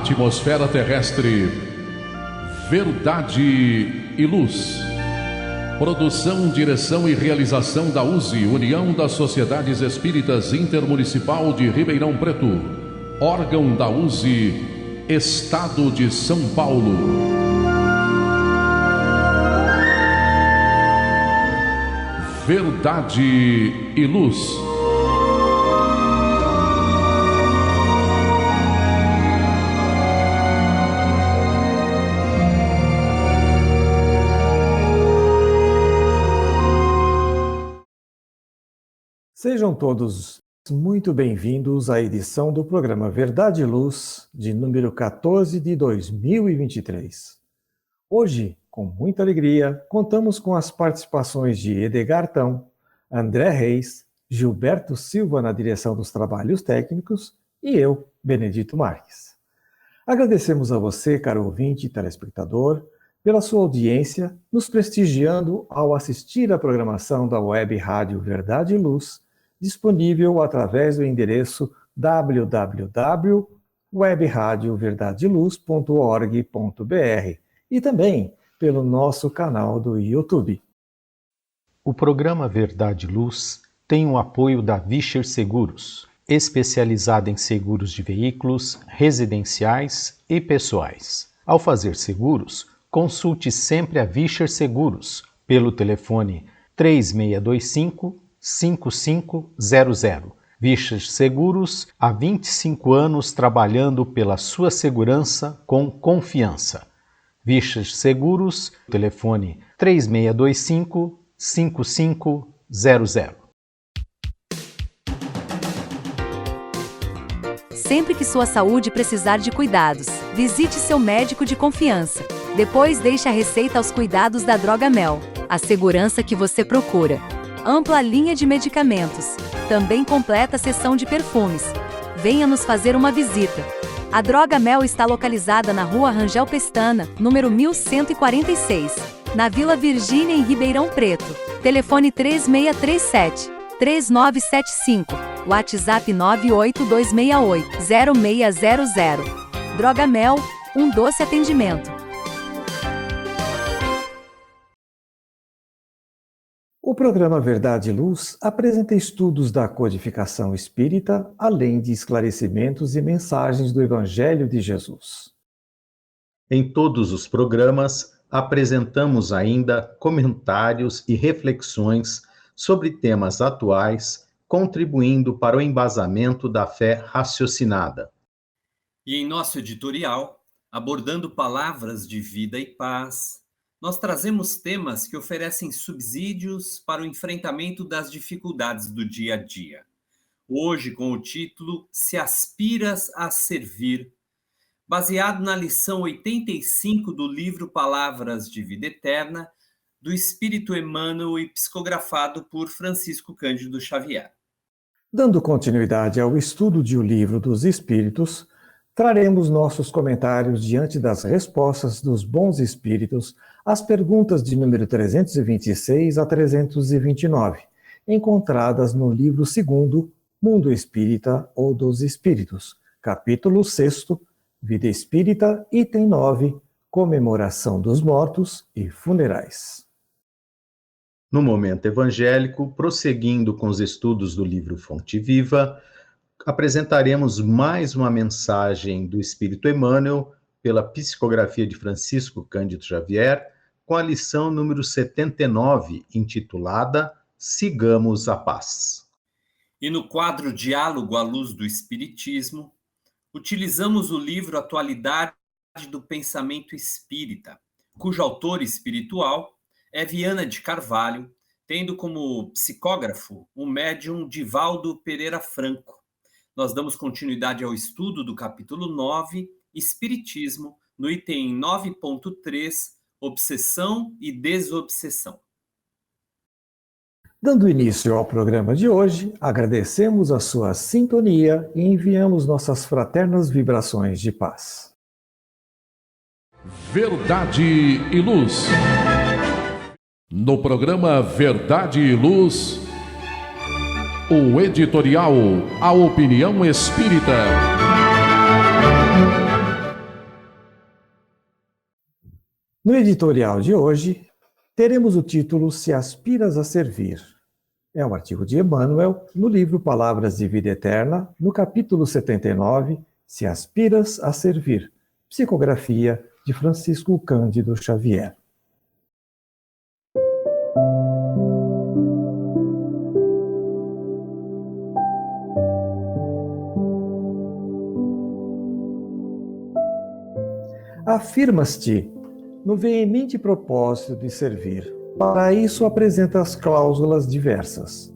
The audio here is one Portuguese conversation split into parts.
atmosfera terrestre, Verdade e Luz. Produção, direção e realização da USE, União das Sociedades Espíritas Intermunicipal de Ribeirão Preto. Órgão da USE, Estado de São Paulo. Verdade e Luz. Sejam todos muito bem-vindos à edição do programa Verdade e Luz, de número 14 de 2023. Hoje, com muita alegria, contamos com as participações de Edgar Tão, André Reis, Gilberto Silva na direção dos trabalhos técnicos e eu, Benedito Marques. Agradecemos a você, caro ouvinte e telespectador, pela sua audiência, nos prestigiando ao assistir à programação da Web Rádio Verdade e Luz, disponível através do endereço www.webradioverdadeluz.org.br e também pelo nosso canal do YouTube. O programa Verdade e Luz tem o apoio da Vischer Seguros, especializada em seguros de veículos, residenciais e pessoais. Ao fazer seguros, consulte sempre a Vischer Seguros pelo telefone 3625-5500. Vischer Seguros, há 25 anos trabalhando pela sua segurança com confiança. Vischer Seguros, telefone 3625-5500. Sempre que sua saúde precisar de cuidados, visite seu médico de confiança. Depois deixe a receita aos cuidados da Droga Mel, a segurança que você procura. Ampla linha de medicamentos, também completa seção de perfumes. Venha nos fazer uma visita. A Droga Mel está localizada na Rua Rangel Pestana, número 1146, na Vila Virgínia, em Ribeirão Preto. Telefone 3637-3975, WhatsApp 98268-0600. Droga Mel, um doce atendimento. O programa Verdade e Luz apresenta estudos da codificação espírita, além de esclarecimentos e mensagens do Evangelho de Jesus. Em todos os programas, apresentamos ainda comentários e reflexões sobre temas atuais, contribuindo para o embasamento da fé raciocinada. E em nosso editorial, abordando palavras de vida e paz, nós trazemos temas que oferecem subsídios para o enfrentamento das dificuldades do dia a dia. Hoje, com o título Se Aspiras a Servir, baseado na lição 85 do livro Palavras de Vida Eterna, do Espírito Emmanuel e psicografado por Francisco Cândido Xavier. Dando continuidade ao estudo de O Livro dos Espíritos, traremos nossos comentários diante das respostas dos bons espíritos às perguntas de número 326 a 329, encontradas no livro 2º, Mundo Espírita ou dos Espíritos, capítulo 6º, Vida Espírita, item 9, Comemoração dos Mortos e Funerais. No momento evangélico, prosseguindo com os estudos do livro Fonte Viva, apresentaremos mais uma mensagem do Espírito Emmanuel pela psicografia de Francisco Cândido Xavier, com a lição número 79, intitulada Sigamos a Paz. E no quadro Diálogo à Luz do Espiritismo, utilizamos o livro Atualidade do Pensamento Espírita, cujo autor espiritual é Viana de Carvalho, tendo como psicógrafo o médium Divaldo Pereira Franco. Nós damos continuidade ao estudo do capítulo 9, Espiritismo, no item 9.3, Obsessão e Desobsessão. Dando início ao programa de hoje, agradecemos a sua sintonia e enviamos nossas fraternas vibrações de paz. Verdade e Luz. No programa Verdade e Luz, o editorial A Opinião Espírita. No editorial de hoje, teremos o título Se Aspiras a Servir. É um artigo de Emmanuel, no livro Palavras de Vida Eterna, no capítulo 79, Se Aspiras a Servir, psicografia de Francisco Cândido Xavier. Afirmas-te no veemente propósito de servir. Para isso apresentas cláusulas diversas.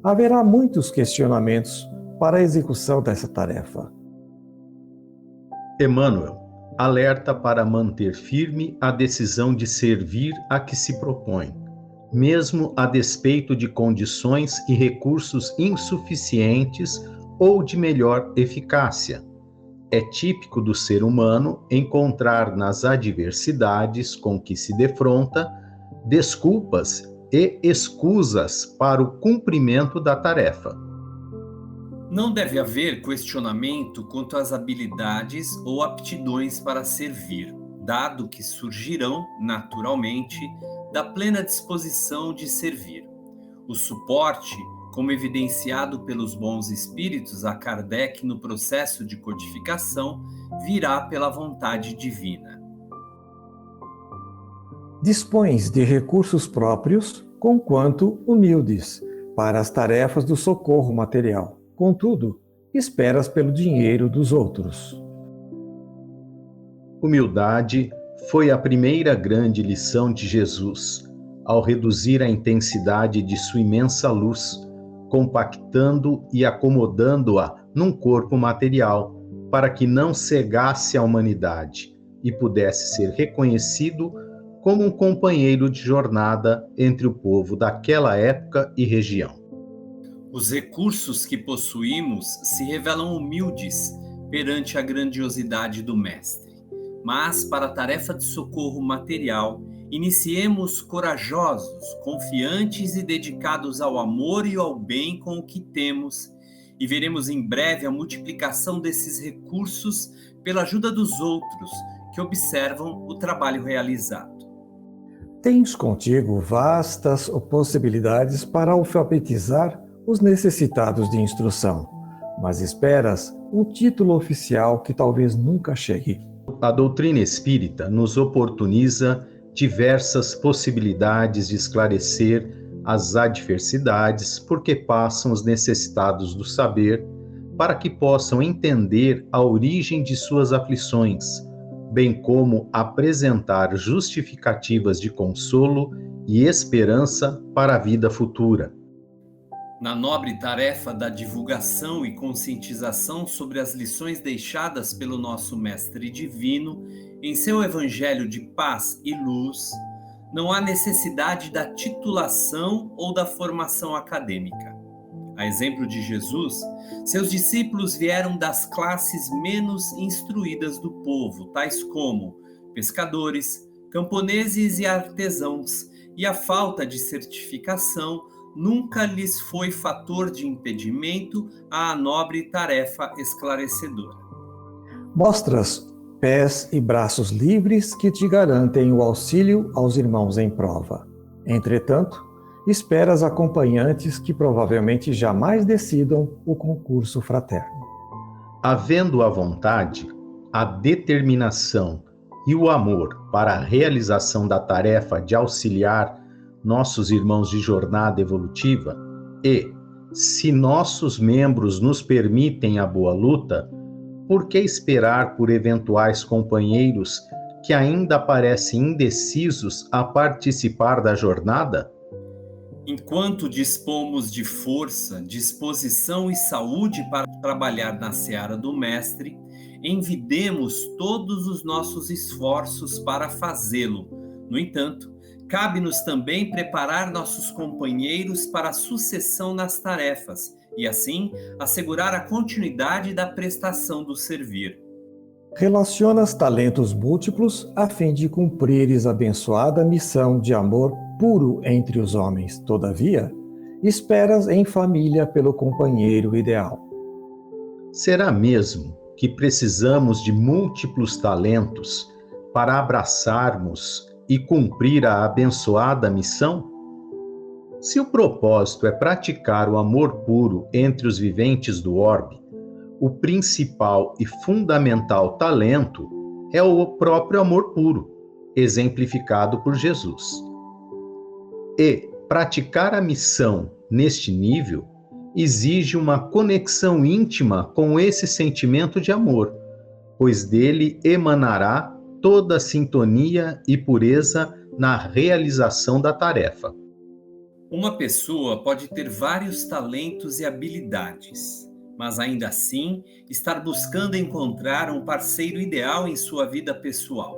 Haverá muitos questionamentos para a execução dessa tarefa. Emmanuel alerta para manter firme a decisão de servir a que se propõe, mesmo a despeito de condições e recursos insuficientes ou de melhor eficácia. É típico do ser humano encontrar nas adversidades com que se defronta desculpas e escusas para o cumprimento da tarefa. Não deve haver questionamento quanto às habilidades ou aptidões para servir, dado que surgirão, naturalmente, da plena disposição de servir. O suporte, como evidenciado pelos bons espíritos a Kardec no processo de codificação, virá pela vontade divina. Dispões de recursos próprios, conquanto humildes, para as tarefas do socorro material. Contudo, esperas pelo dinheiro dos outros. Humildade foi a primeira grande lição de Jesus, ao reduzir a intensidade de sua imensa luz, compactando e acomodando-a num corpo material, para que não cegasse a humanidade e pudesse ser reconhecido como um companheiro de jornada entre o povo daquela época e região. Os recursos que possuímos se revelam humildes perante a grandiosidade do Mestre, mas para a tarefa de socorro material, iniciemos corajosos, confiantes e dedicados ao amor e ao bem com o que temos, e veremos em breve a multiplicação desses recursos pela ajuda dos outros que observam o trabalho realizado. Tens contigo vastas possibilidades para alfabetizar os necessitados de instrução, mas esperas um título oficial que talvez nunca chegue. A doutrina espírita nos oportuniza diversas possibilidades de esclarecer as adversidades por que passam os necessitados do saber, para que possam entender a origem de suas aflições, bem como apresentar justificativas de consolo e esperança para a vida futura. Na nobre tarefa da divulgação e conscientização sobre as lições deixadas pelo nosso Mestre Divino em seu Evangelho de paz e luz, não há necessidade da titulação ou da formação acadêmica. A exemplo de Jesus, seus discípulos vieram das classes menos instruídas do povo, tais como pescadores, camponeses e artesãos, e a falta de certificação nunca lhes foi fator de impedimento à nobre tarefa esclarecedora. Mostras pés e braços livres que te garantem o auxílio aos irmãos em prova. Entretanto, esperas acompanhantes que provavelmente jamais decidam o concurso fraterno. Havendo a vontade, a determinação e o amor para a realização da tarefa de auxiliar nossos irmãos de jornada evolutiva e, se nossos membros nos permitem a boa luta, por que esperar por eventuais companheiros que ainda parecem indecisos a participar da jornada? Enquanto dispomos de força, disposição e saúde para trabalhar na seara do Mestre, envidemos todos os nossos esforços para fazê-lo. No entanto, cabe-nos também preparar nossos companheiros para a sucessão nas tarefas e, assim, assegurar a continuidade da prestação do servir. Relacionas talentos múltiplos a fim de cumprires a abençoada missão de amor puro entre os homens. Todavia, esperas em família pelo companheiro ideal. Será mesmo que precisamos de múltiplos talentos para abraçarmos e cumprir a abençoada missão? Se o propósito é praticar o amor puro entre os viventes do orbe, o principal e fundamental talento é o próprio amor puro, exemplificado por Jesus. E praticar a missão neste nível exige uma conexão íntima com esse sentimento de amor, pois dele emanará toda a sintonia e pureza na realização da tarefa. Uma pessoa pode ter vários talentos e habilidades, mas ainda assim estar buscando encontrar um parceiro ideal em sua vida pessoal.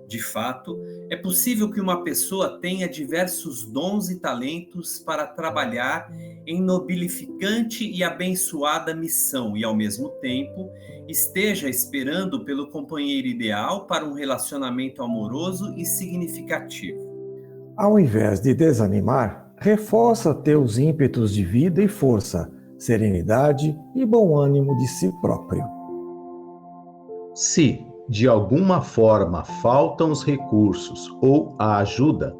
De fato, é possível que uma pessoa tenha diversos dons e talentos para trabalhar em nobilificante e abençoada missão e, ao mesmo tempo, esteja esperando pelo companheiro ideal para um relacionamento amoroso e significativo. Ao invés de desanimar, reforça teus ímpetos de vida e força, serenidade e bom ânimo de si próprio. Se, de alguma forma, faltam os recursos ou a ajuda,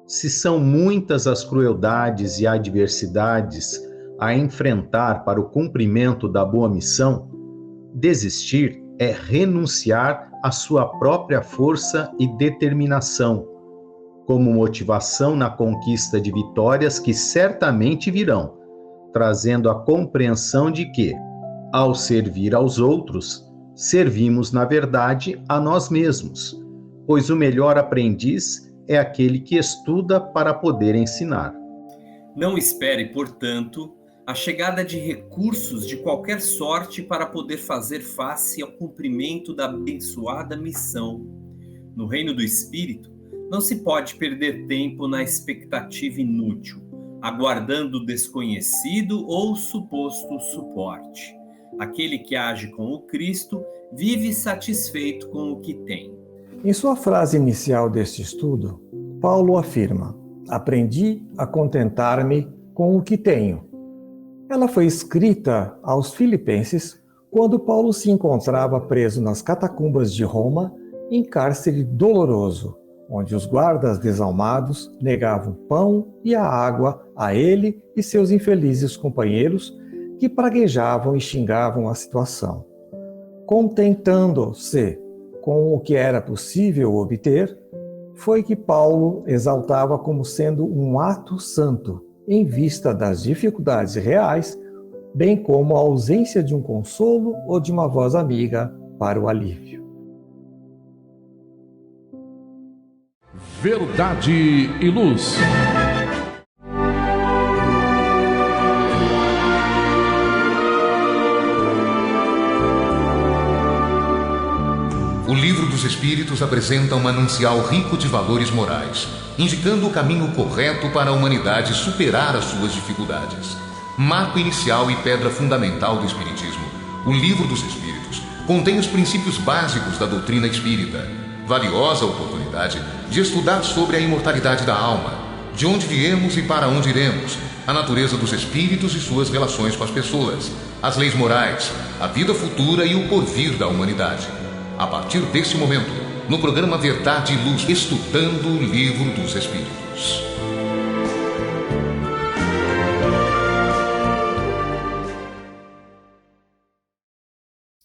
se são muitas as crueldades e adversidades a enfrentar para o cumprimento da boa missão, desistir é renunciar à sua própria força e determinação, como motivação na conquista de vitórias que certamente virão, trazendo a compreensão de que, ao servir aos outros, servimos, na verdade, a nós mesmos, pois o melhor aprendiz é aquele que estuda para poder ensinar. Não espere, portanto, a chegada de recursos de qualquer sorte para poder fazer face ao cumprimento da abençoada missão. No reino do Espírito, não se pode perder tempo na expectativa inútil, aguardando o desconhecido ou suposto suporte. Aquele que age com o Cristo vive satisfeito com o que tem. Em sua frase inicial deste estudo, Paulo afirma: "Aprendi a contentar-me com o que tenho." Ela foi escrita aos Filipenses quando Paulo se encontrava preso nas catacumbas de Roma, em cárcere doloroso, onde os guardas desalmados negavam pão e a água a ele e seus infelizes companheiros, que praguejavam e xingavam a situação. Contentando-se com o que era possível obter, foi que Paulo exaltava como sendo um ato santo, em vista das dificuldades reais, bem como a ausência de um consolo ou de uma voz amiga para o alívio. Verdade e Luz. O Livro dos Espíritos apresenta um manancial rico de valores morais, indicando o caminho correto para a humanidade superar as suas dificuldades. Marco inicial e pedra fundamental do Espiritismo, o Livro dos Espíritos contém os princípios básicos da doutrina espírita. Valiosa oportunidade de estudar sobre a imortalidade da alma, de onde viemos e para onde iremos, a natureza dos espíritos e suas relações com as pessoas, as leis morais, a vida futura e o porvir da humanidade. A partir desse momento, no programa Verdade e Luz, estudando o Livro dos Espíritos.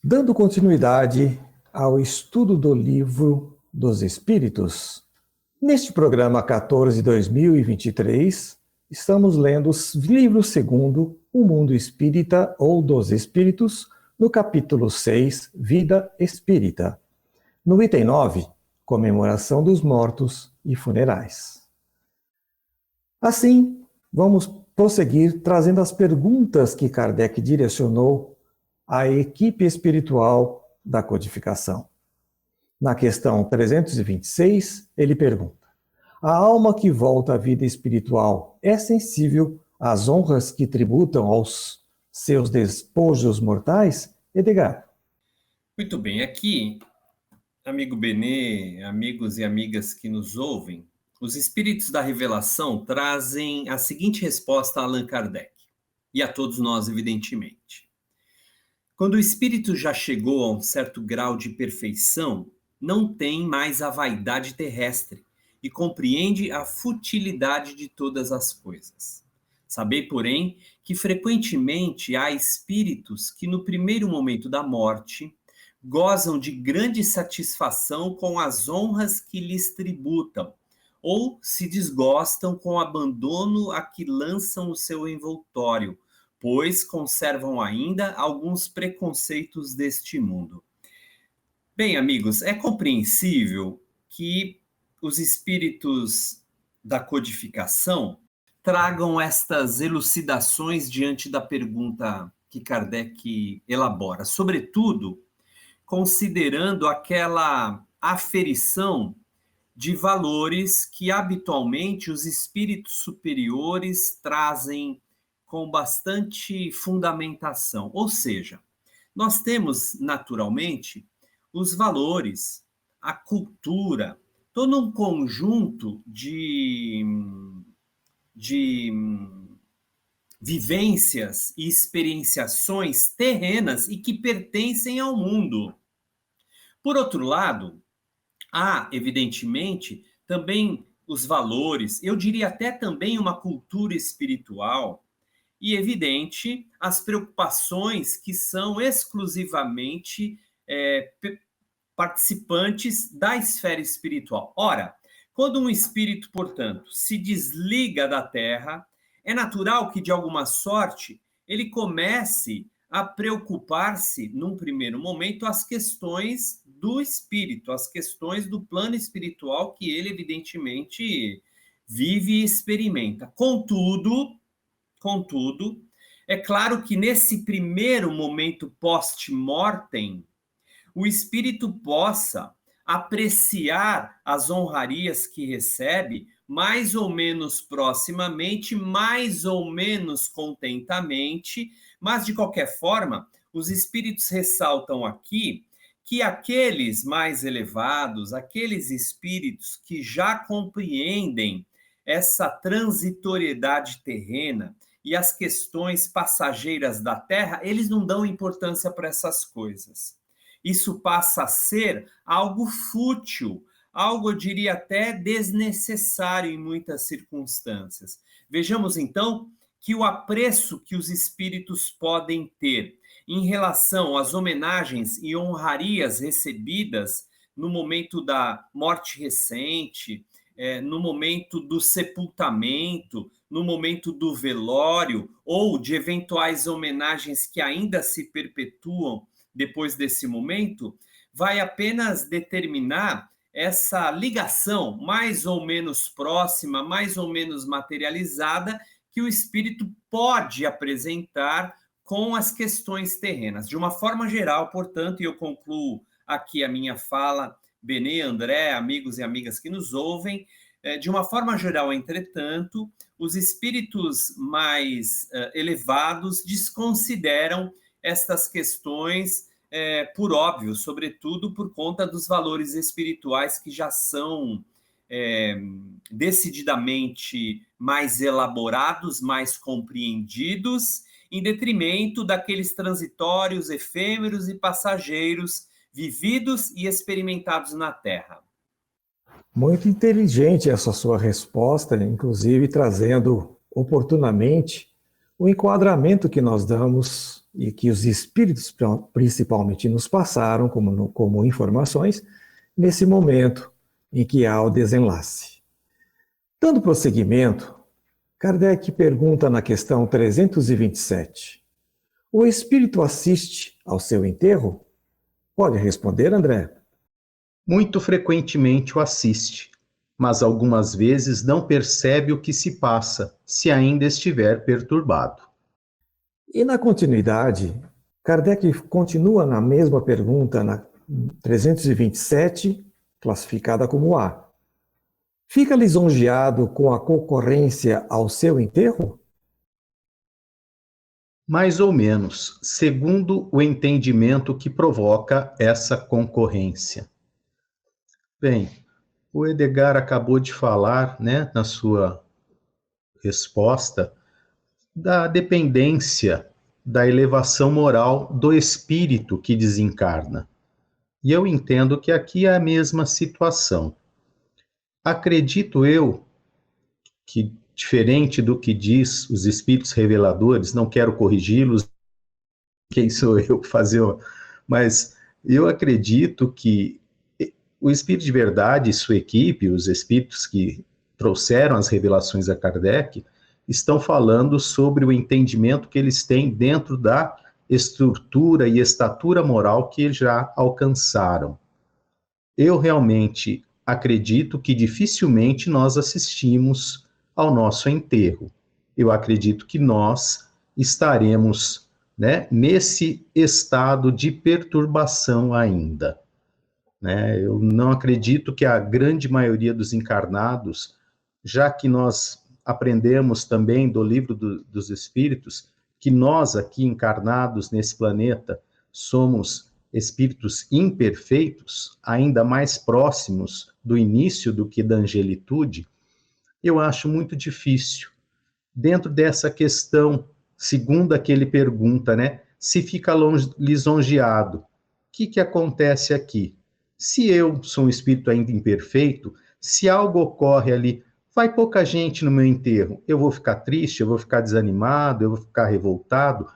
Dando continuidade ao estudo do Livro dos Espíritos, neste programa 14/2023, estamos lendo o livro segundo, O Mundo Espírita ou dos Espíritos, no capítulo 6, Vida Espírita. No item 9, Comemoração dos Mortos e Funerais. Assim, vamos prosseguir trazendo as perguntas que Kardec direcionou à equipe espiritual da codificação. Na questão 326, ele pergunta: a alma que volta à vida espiritual é sensível às honras que tributam aos seus despojos mortais? Edgar. Muito bem, aqui, amigo Benê, amigos e amigas que nos ouvem, os espíritos da revelação trazem a seguinte resposta a Allan Kardec, e a todos nós, evidentemente. Quando o espírito já chegou a um certo grau de perfeição, não tem mais a vaidade terrestre e compreende a futilidade de todas as coisas. Sabei, porém, que frequentemente há espíritos que no primeiro momento da morte gozam de grande satisfação com as honras que lhes tributam, ou se desgostam com o abandono a que lançam o seu envoltório, pois conservam ainda alguns preconceitos deste mundo. Bem, amigos, é compreensível que os espíritos da codificação tragam estas elucidações diante da pergunta que Kardec elabora, sobretudo considerando aquela aferição de valores que habitualmente os espíritos superiores trazem com bastante fundamentação. Ou seja, nós temos naturalmente os valores, a cultura, todo um conjunto de vivências e experienciações terrenas e que pertencem ao mundo. Por outro lado, há, evidentemente, também os valores, eu diria até também uma cultura espiritual e, evidente, as preocupações que são exclusivamente participantes da esfera espiritual. Ora, quando um espírito, portanto, se desliga da Terra, é natural que, de alguma sorte, ele comece a preocupar-se, num primeiro momento, as questões do espírito, as questões do plano espiritual que ele, evidentemente, vive e experimenta. Contudo, é claro que nesse primeiro momento post-mortem, o espírito possa apreciar as honrarias que recebe mais ou menos proximamente, mais ou menos contentamente, mas, de qualquer forma, os espíritos ressaltam aqui que aqueles mais elevados, aqueles espíritos que já compreendem essa transitoriedade terrena e as questões passageiras da Terra, eles não dão importância para essas coisas. Isso passa a ser algo fútil, algo, eu diria até, desnecessário em muitas circunstâncias. Vejamos, então, que o apreço que os espíritos podem ter em relação às homenagens e honrarias recebidas no momento da morte recente, no momento do sepultamento, no momento do velório, ou de eventuais homenagens que ainda se perpetuam depois desse momento, vai apenas determinar essa ligação mais ou menos próxima, mais ou menos materializada, que o espírito pode apresentar com as questões terrenas. De uma forma geral, portanto, e eu concluo aqui a minha fala, Benê, André, amigos e amigas que nos ouvem, de uma forma geral, entretanto, os espíritos mais elevados desconsideram estas questões, por óbvio, sobretudo por conta dos valores espirituais que já são decididamente mais elaborados, mais compreendidos, em detrimento daqueles transitórios, efêmeros e passageiros vividos e experimentados na Terra. Muito inteligente essa sua resposta, inclusive trazendo oportunamente o enquadramento que nós damos e que os espíritos principalmente nos passaram como informações nesse momento em que há o desenlace. Dando prosseguimento, Kardec pergunta na questão 327: o espírito assiste ao seu enterro? Pode responder, André? Muito frequentemente o assiste, mas algumas vezes não percebe o que se passa, se ainda estiver perturbado. E na continuidade, Kardec continua na mesma pergunta, na 327, classificada como A. Fica lisonjeado com a concorrência ao seu enterro? Mais ou menos, segundo o entendimento que provoca essa concorrência. Bem, o Edgar acabou de falar, na sua resposta, da dependência da elevação moral do espírito que desencarna. E eu entendo que aqui é a mesma situação. acredito eu que, diferente do que diz os espíritos reveladores, não quero corrigi-los, quem sou eu para fazer, mas eu acredito que o Espírito de Verdade e sua equipe, os espíritos que trouxeram as revelações a Kardec, estão falando sobre o entendimento que eles têm dentro da estrutura e estatura moral que já alcançaram. Eu realmente acredito que dificilmente nós assistimos ao nosso enterro. Eu acredito que nós estaremos, né, nesse estado de perturbação ainda. Né? Eu não acredito que a grande maioria dos encarnados, já que nós aprendemos também do livro dos Espíritos, que nós aqui encarnados nesse planeta somos espíritos imperfeitos, ainda mais próximos do início do que da angelitude, eu acho muito difícil. Dentro dessa questão, segundo aquele pergunta, né, se fica lisonjeado, o que acontece aqui? Se eu sou um espírito ainda imperfeito, se algo ocorre ali, vai pouca gente no meu enterro, eu vou ficar triste, eu vou ficar desanimado, eu vou ficar revoltado,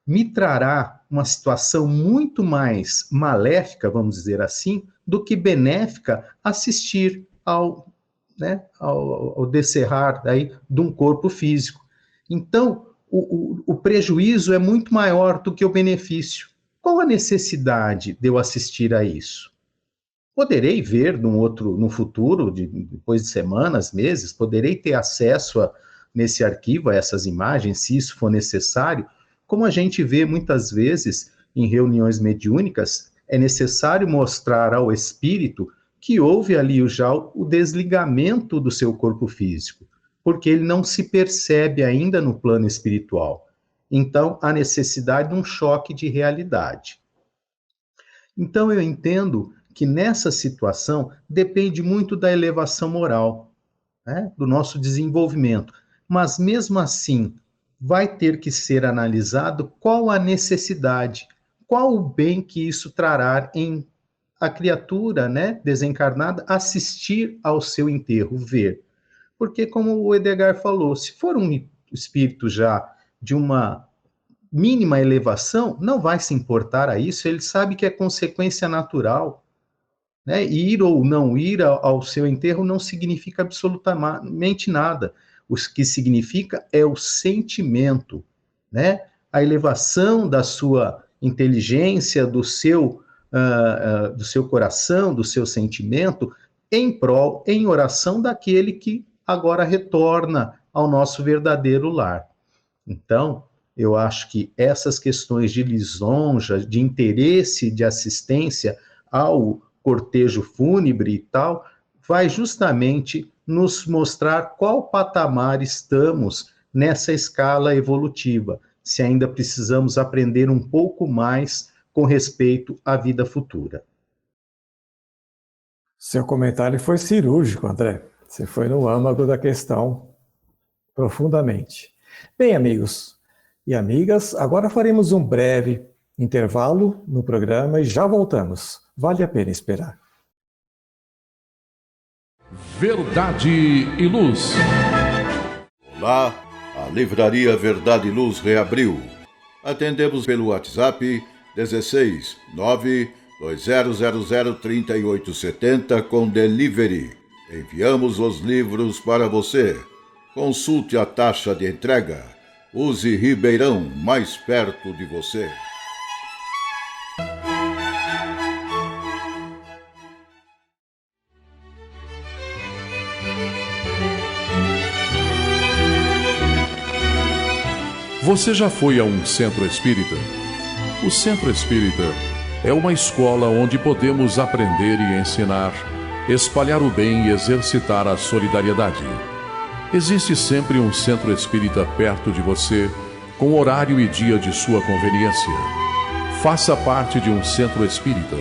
me trará uma situação muito mais maléfica, vamos dizer assim, do que benéfica assistir ao descerrar aí de um corpo físico. Então, o prejuízo é muito maior do que o benefício. Qual a necessidade de eu assistir a isso? Poderei ver no futuro, depois de semanas, meses, poderei ter acesso nesse arquivo a essas imagens, se isso for necessário. Como a gente vê muitas vezes em reuniões mediúnicas, é necessário mostrar ao espírito que houve ali já o desligamento do seu corpo físico, porque ele não se percebe ainda no plano espiritual. Então, há necessidade de um choque de realidade. Então, eu entendo que nessa situação depende muito da elevação moral, né, do nosso desenvolvimento. Mas, mesmo assim, vai ter que ser analisado qual a necessidade, qual o bem que isso trará em a criatura, né, desencarnada, assistir ao seu enterro, ver. Porque, como o Edgar falou, se for um espírito já de uma mínima elevação, não vai se importar a isso, ele sabe que é consequência natural. Né? Ir ou não ir ao seu enterro não significa absolutamente nada. O que significa é o sentimento, né? A elevação da sua inteligência, do seu coração, do seu sentimento, em prol, em oração daquele que agora retorna ao nosso verdadeiro lar. Então, eu acho que essas questões de lisonja, de interesse, de assistência ao cortejo fúnebre e tal, vai justamente nos mostrar qual patamar estamos nessa escala evolutiva, se ainda precisamos aprender um pouco mais com respeito à vida futura. Seu comentário foi cirúrgico, André. Você foi no âmago da questão profundamente. Bem, amigos e amigas, agora faremos um breve intervalo no programa e já voltamos. Vale a pena esperar. Verdade e Luz. Olá, a Livraria Verdade e Luz reabriu. Atendemos pelo WhatsApp 16 92000 3870 com delivery. Enviamos os livros para você. Consulte a taxa de entrega. Use Ribeirão, mais perto de você. Você já foi a um centro espírita? O centro espírita é uma escola onde podemos aprender e ensinar, espalhar o bem e exercitar a solidariedade. Existe sempre um centro espírita perto de você, com horário e dia de sua conveniência. Faça parte de um centro espírita.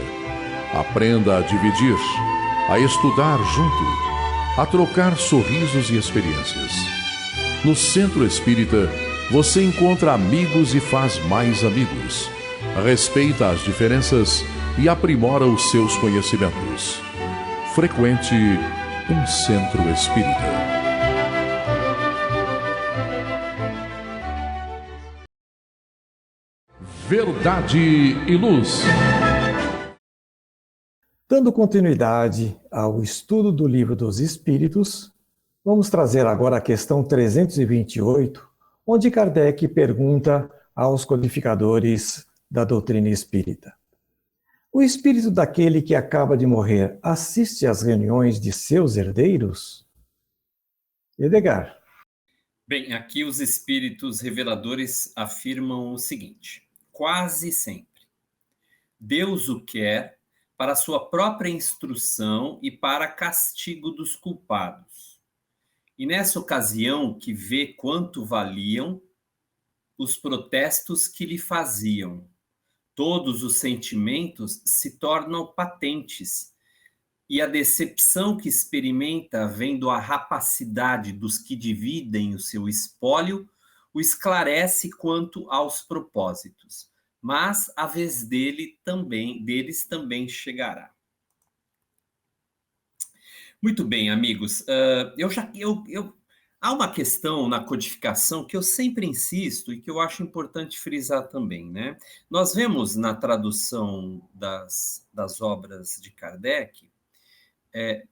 Aprenda a dividir, a estudar junto, a trocar sorrisos e experiências. No centro espírita, você encontra amigos e faz mais amigos. Respeita as diferenças e aprimora os seus conhecimentos. Frequente um centro espírita. Verdade e Luz. Dando continuidade ao estudo do Livro dos Espíritos, vamos trazer agora a questão 328, onde Kardec pergunta aos codificadores da doutrina espírita: o espírito daquele que acaba de morrer assiste às reuniões de seus herdeiros? Edgar. Bem, aqui os espíritos reveladores afirmam o seguinte: quase sempre Deus o quer para sua própria instrução e para castigo dos culpados. E nessa ocasião que vê quanto valiam os protestos que lhe faziam, todos os sentimentos se tornam patentes, e a decepção que experimenta vendo a rapacidade dos que dividem o seu espólio o esclarece quanto aos propósitos. Mas a vez deles também chegará. Muito bem, amigos. Há uma questão na codificação que eu sempre insisto e que eu acho importante frisar também, né? Nós vemos na tradução das obras de Kardec,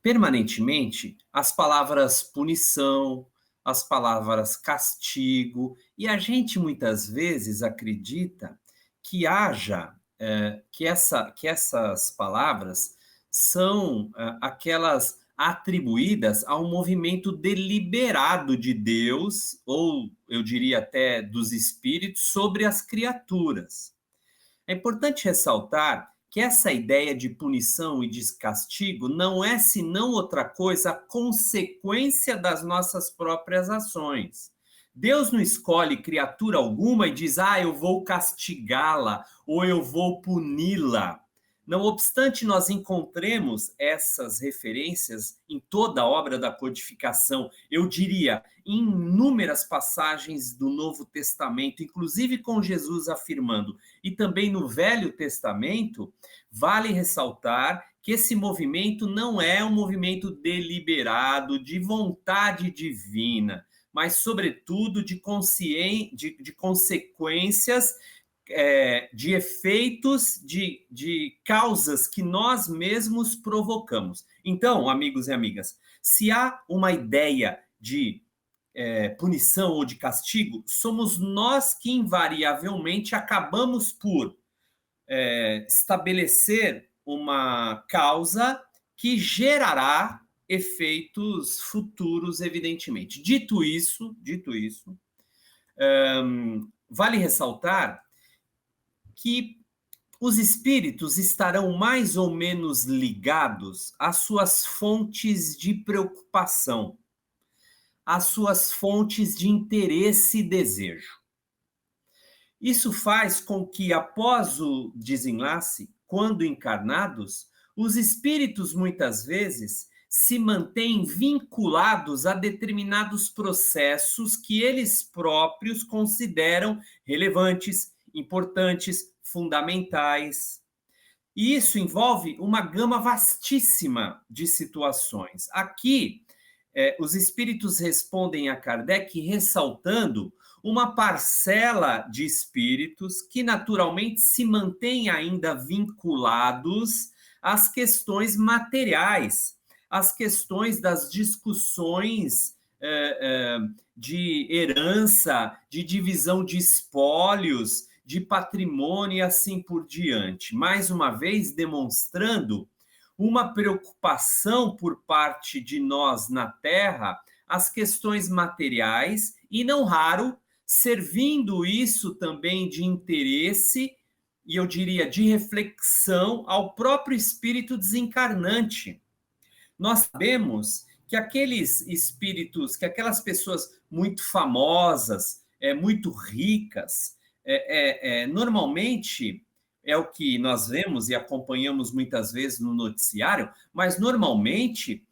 permanentemente, as palavras punição, as palavras castigo, e a gente muitas vezes acredita que essas palavras são aquelas atribuídas a um movimento deliberado de Deus, ou eu diria até dos espíritos, sobre as criaturas. É importante ressaltar que essa ideia de punição e de castigo não é senão outra coisa, a consequência das nossas próprias ações. Deus não escolhe criatura alguma e diz, eu vou castigá-la ou eu vou puni-la. Não obstante, nós encontremos essas referências em toda a obra da codificação, eu diria, em inúmeras passagens do Novo Testamento, inclusive com Jesus afirmando, e também no Velho Testamento, vale ressaltar que esse movimento não é um movimento deliberado, de vontade divina, mas, sobretudo, de consequências, de efeitos, de causas que nós mesmos provocamos. Então, amigos e amigas, se há uma ideia de punição ou de castigo, somos nós que invariavelmente acabamos por estabelecer uma causa que gerará efeitos futuros, evidentemente. Dito isso, vale ressaltar que os espíritos estarão mais ou menos ligados às suas fontes de preocupação, às suas fontes de interesse e desejo. Isso faz com que, após o desenlace, quando encarnados, os espíritos muitas vezes se mantêm vinculados a determinados processos que eles próprios consideram relevantes, importantes, fundamentais. E isso envolve uma gama vastíssima de situações. Aqui, os espíritos respondem a Kardec ressaltando uma parcela de espíritos que naturalmente se mantêm ainda vinculados às questões materiais, às questões das discussões de herança, de divisão de espólios, de patrimônio e assim por diante. Mais uma vez, demonstrando uma preocupação por parte de nós na Terra, as questões materiais, e não raro, servindo isso também de interesse, e eu diria de reflexão ao próprio espírito desencarnante. Nós sabemos que aqueles espíritos, que aquelas pessoas muito famosas, muito ricas, normalmente é o que nós vemos e acompanhamos muitas vezes no noticiário, mas normalmente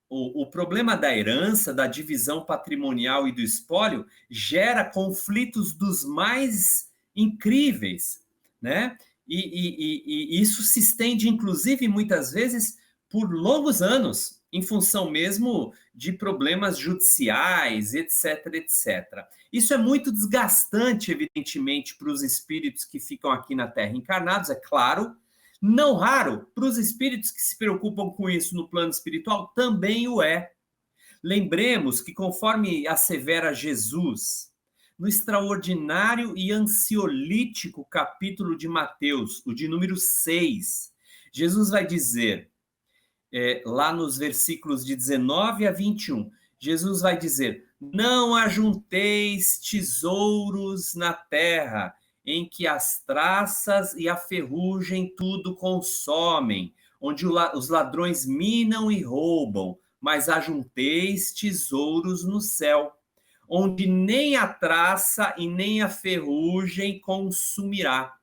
o problema da herança, da divisão patrimonial e do espólio gera conflitos dos mais incríveis, né? E isso se estende, inclusive, muitas vezes, por longos anos, em função mesmo de problemas judiciais, etc, etc. Isso é muito desgastante, evidentemente, para os espíritos que ficam aqui na Terra encarnados, é claro. Não raro, para os espíritos que se preocupam com isso no plano espiritual, também o é. Lembremos que, conforme assevera Jesus, no extraordinário e ansiolítico capítulo de Mateus, o de número 6, Jesus vai dizer, lá nos versículos de 19 a 21, Jesus vai dizer: não ajunteis tesouros na terra, em que as traças e a ferrugem tudo consomem, onde os ladrões minam e roubam, mas ajunteis tesouros no céu, onde nem a traça e nem a ferrugem consumirá.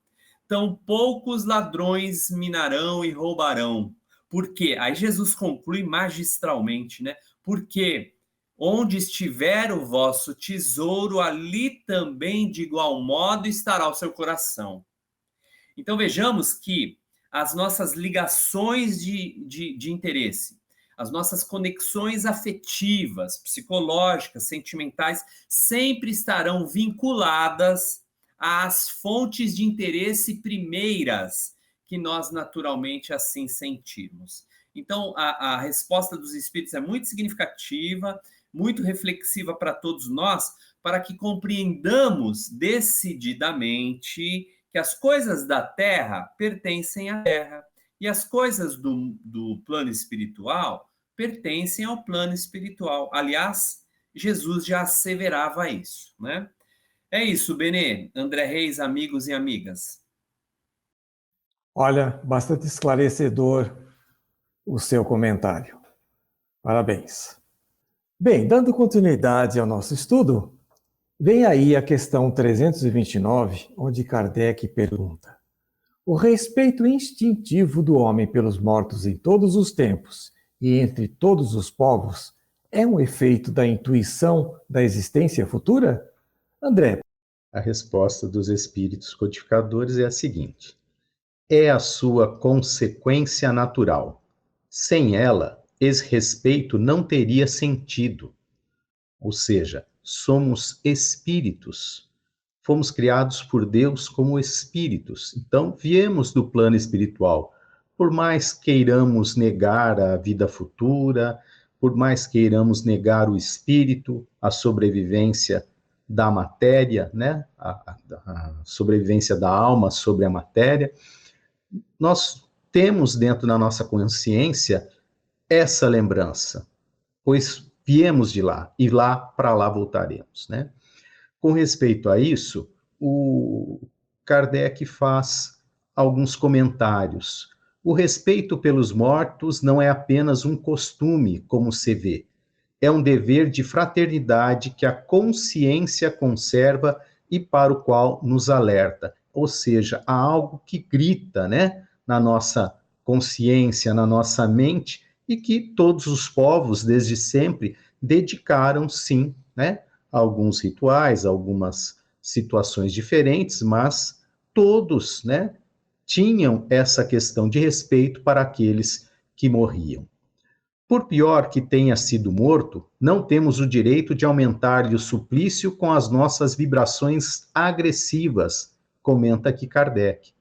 Tão poucos ladrões minarão e roubarão. Por quê? Aí Jesus conclui magistralmente, né? Porque onde estiver o vosso tesouro, ali também, de igual modo, estará o seu coração. Então, vejamos que as nossas ligações de interesse, as nossas conexões afetivas, psicológicas, sentimentais, sempre estarão vinculadas às fontes de interesse primeiras que nós naturalmente assim sentimos. Então, a resposta dos espíritos é muito significativa, muito reflexiva para todos nós, para que compreendamos decididamente que as coisas da Terra pertencem à Terra e as coisas do plano espiritual pertencem ao plano espiritual. Aliás, Jesus já asseverava isso, né? É isso, Benê, André Reis, amigos e amigas. Olha, bastante esclarecedor o seu comentário. Parabéns. Bem, dando continuidade ao nosso estudo, vem aí a questão 329, onde Kardec pergunta: o respeito instintivo do homem pelos mortos em todos os tempos e entre todos os povos é um efeito da intuição da existência futura? André. A resposta dos espíritos codificadores é a seguinte: é a sua consequência natural. Sem ela, esse respeito não teria sentido. Ou seja, somos espíritos. Fomos criados por Deus como espíritos. Então, viemos do plano espiritual. Por mais queiramos negar a vida futura, por mais queiramos negar o espírito, a sobrevivência da matéria, né? A sobrevivência da alma sobre a matéria, nós temos dentro da nossa consciência essa lembrança, pois viemos de lá e lá para lá voltaremos, né? Com respeito a isso, o Kardec faz alguns comentários. O respeito pelos mortos não é apenas um costume, como se vê. É um dever de fraternidade que a consciência conserva e para o qual nos alerta. Ou seja, há algo que grita, né, na nossa consciência, na nossa mente, e que todos os povos, desde sempre, dedicaram, sim, né, a alguns rituais, algumas situações diferentes, mas todos, né, tinham essa questão de respeito para aqueles que morriam. Por pior que tenha sido morto, não temos o direito de aumentar-lhe o suplício com as nossas vibrações agressivas, comenta aqui Kardec,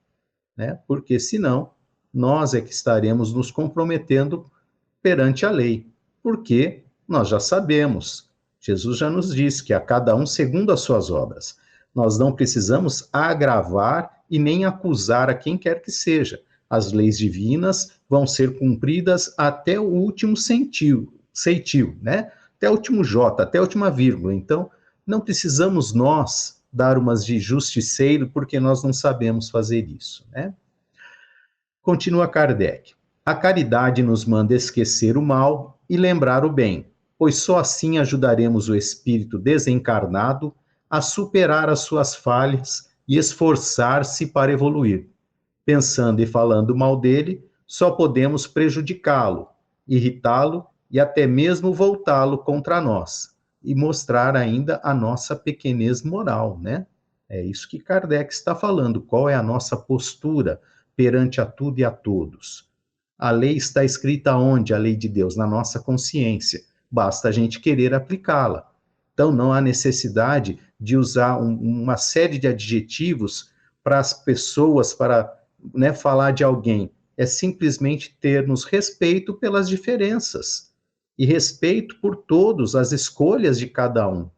né? Porque senão nós é que estaremos nos comprometendo perante a lei, porque nós já sabemos, Jesus já nos disse que a cada um segundo as suas obras. Nós não precisamos agravar e nem acusar a quem quer que seja. As leis divinas vão ser cumpridas até o último ceitil, né? Até o último J, até a última vírgula. Então, não precisamos nós dar umas de justiceiro, porque nós não sabemos fazer isso, né? Continua Kardec. A caridade nos manda esquecer o mal e lembrar o bem, pois só assim ajudaremos o espírito desencarnado a superar as suas falhas e esforçar-se para evoluir. Pensando e falando mal dele, só podemos prejudicá-lo, irritá-lo e até mesmo voltá-lo contra nós, e mostrar ainda a nossa pequenez moral, né? É isso que Kardec está falando. Qual é a nossa postura perante a tudo e a todos? A lei está escrita onde? A lei de Deus? Na nossa consciência. Basta a gente querer aplicá-la. Então, não há necessidade de usar uma série de adjetivos para as pessoas, para falar de alguém. É simplesmente termos respeito pelas diferenças e respeito por todos, as escolhas de cada um.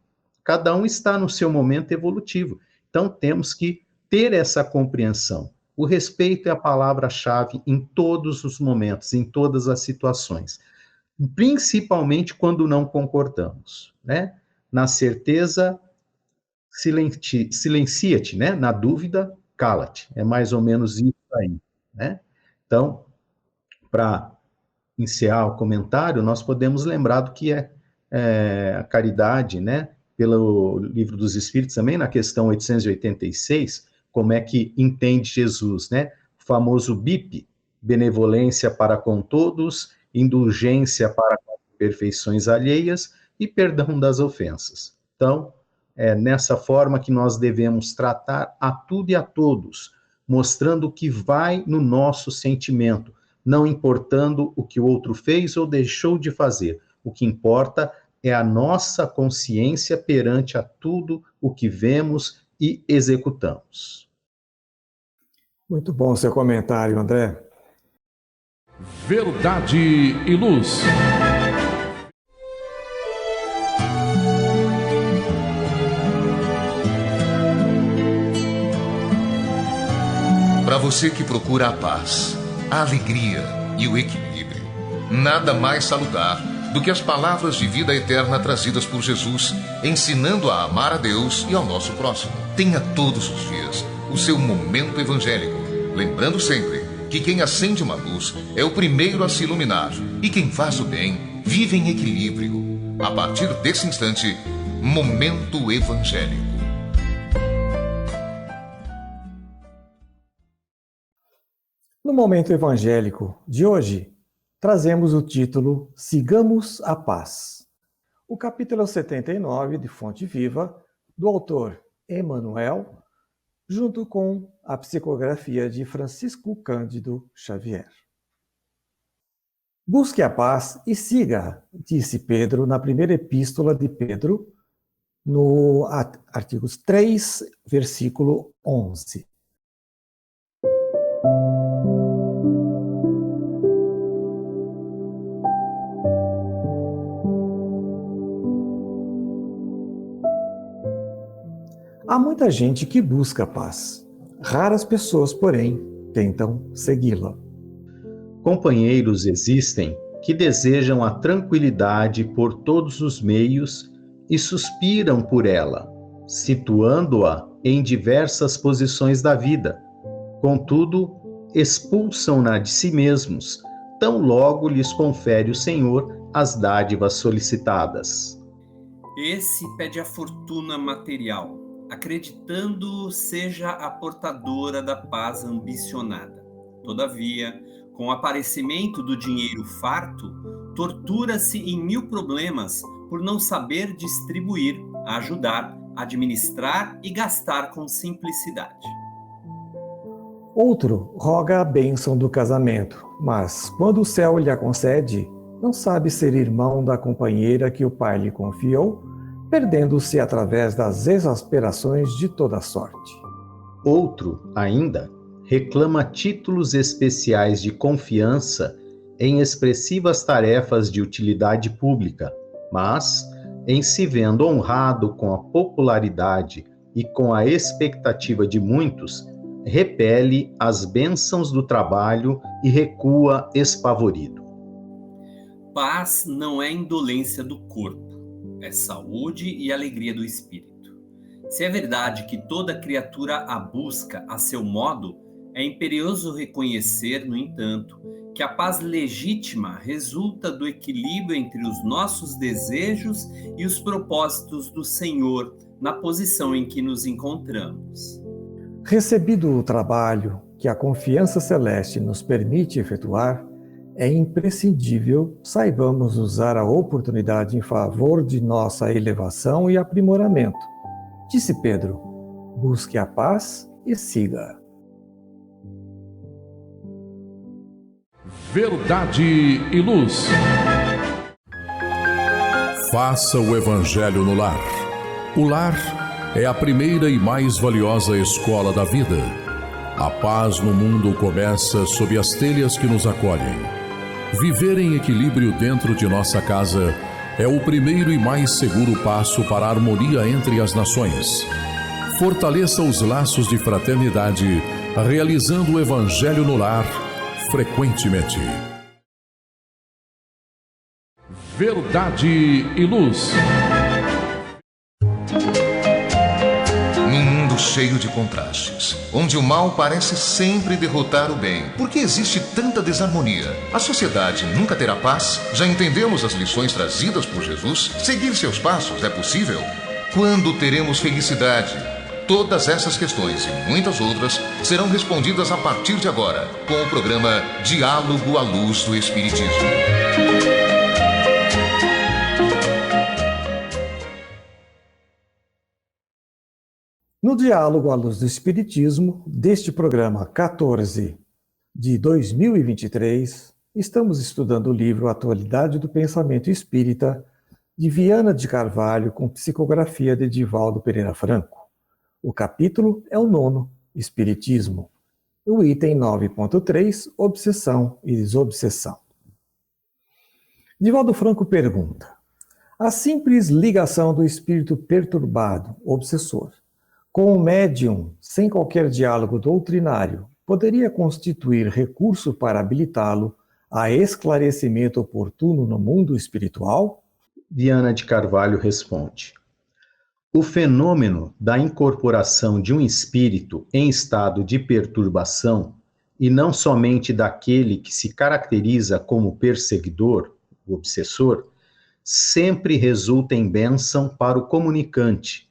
Cada um está no seu momento evolutivo. Então, temos que ter essa compreensão. O respeito é a palavra-chave em todos os momentos, em todas as situações. Principalmente quando não concordamos, né? Na certeza, silencia-te, né? Na dúvida, cala-te. É mais ou menos isso aí, né? Então, para encerrar o comentário, nós podemos lembrar do que é a caridade, né? Pelo Livro dos Espíritos também, na questão 886, como é que entende Jesus, né? O famoso BIP, benevolência para com todos, indulgência para com imperfeições alheias e perdão das ofensas. Então, é nessa forma que nós devemos tratar a tudo e a todos, mostrando o que vai no nosso sentimento, não importando o que o outro fez ou deixou de fazer. O que importa é a nossa consciência perante a tudo o que vemos e executamos. Muito bom o seu comentário, André. Verdade e Luz. Para você que procura a paz, a alegria e o equilíbrio, nada mais salutar do que as palavras de vida eterna trazidas por Jesus, ensinando a amar a Deus e ao nosso próximo. Tenha todos os dias o seu momento evangélico, lembrando sempre que quem acende uma luz é o primeiro a se iluminar e quem faz o bem vive em equilíbrio. A partir desse instante, Momento Evangélico. No Momento Evangélico de hoje, trazemos o título Sigamos a Paz. O capítulo 79 de Fonte Viva, do autor Emmanuel, junto com a psicografia de Francisco Cândido Xavier. Busque a paz e siga, disse Pedro na primeira epístola de Pedro, no artigos 3, versículo 11. Há muita gente que busca a paz. Raras pessoas, porém, tentam segui-la. Companheiros existem que desejam a tranquilidade por todos os meios e suspiram por ela, situando-a em diversas posições da vida. Contudo, expulsam-na de si mesmos, tão logo lhes confere o Senhor as dádivas solicitadas. Esse pede a fortuna material, acreditando seja a portadora da paz ambicionada. Todavia, com o aparecimento do dinheiro farto, tortura-se em 1000 problemas por não saber distribuir, ajudar, administrar e gastar com simplicidade. Outro roga a bênção do casamento, mas quando o céu lhe a concede, não sabe ser irmão da companheira que o pai lhe confiou, perdendo-se através das exasperações de toda sorte. Outro, ainda, reclama títulos especiais de confiança em expressivas tarefas de utilidade pública, mas, em se vendo honrado com a popularidade e com a expectativa de muitos, repele as bênçãos do trabalho e recua espavorido. Paz não é indolência do corpo, é saúde e alegria do espírito. Se é verdade que toda criatura a busca a seu modo, é imperioso reconhecer, no entanto, que a paz legítima resulta do equilíbrio entre os nossos desejos e os propósitos do Senhor na posição em que nos encontramos. Recebido o trabalho que a confiança celeste nos permite efetuar, é imprescindível saibamos usar a oportunidade em favor de nossa elevação e aprimoramento. Disse Pedro, busque a paz e siga. Verdade e Luz. Faça o Evangelho no lar. O lar é a primeira e mais valiosa escola da vida. A paz no mundo começa sob as telhas que nos acolhem. Viver em equilíbrio dentro de nossa casa é o primeiro e mais seguro passo para a harmonia entre as nações. Fortaleça os laços de fraternidade, realizando o Evangelho no lar frequentemente. Verdade e Luz. Num mundo cheio de contrastes, onde o mal parece sempre derrotar o bem, por que existe tanta desarmonia? A sociedade nunca terá paz? Já entendemos as lições trazidas por Jesus? Seguir seus passos é possível? Quando teremos felicidade? Todas essas questões e muitas outras serão respondidas a partir de agora, com o programa Diálogo à Luz do Espiritismo. No Diálogo à Luz do Espiritismo, deste programa 14 de 2023, estamos estudando o livro Atualidade do Pensamento Espírita, de Viana de Carvalho, com psicografia de Edivaldo Pereira Franco. O capítulo é o 9º, Espiritismo. O item 9.3, Obsessão e Desobsessão. Edivaldo Franco pergunta: a simples ligação do espírito perturbado, obsessor, com o médium, sem qualquer diálogo doutrinário, poderia constituir recurso para habilitá-lo a esclarecimento oportuno no mundo espiritual? Viana de Carvalho responde: o fenômeno da incorporação de um espírito em estado de perturbação, e não somente daquele que se caracteriza como perseguidor, o obsessor, sempre resulta em bênção para o comunicante,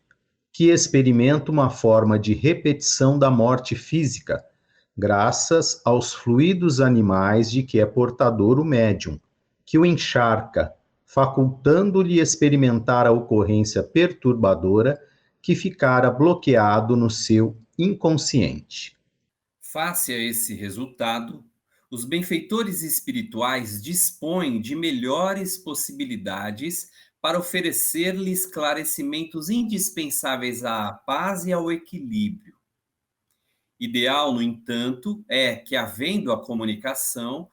que experimenta uma forma de repetição da morte física, graças aos fluidos animais de que é portador o médium, que o encharca, facultando-lhe experimentar a ocorrência perturbadora que ficara bloqueado no seu inconsciente. Face a esse resultado, os benfeitores espirituais dispõem de melhores possibilidades para oferecer-lhe esclarecimentos indispensáveis à paz e ao equilíbrio. Ideal, no entanto, é que, havendo a comunicação,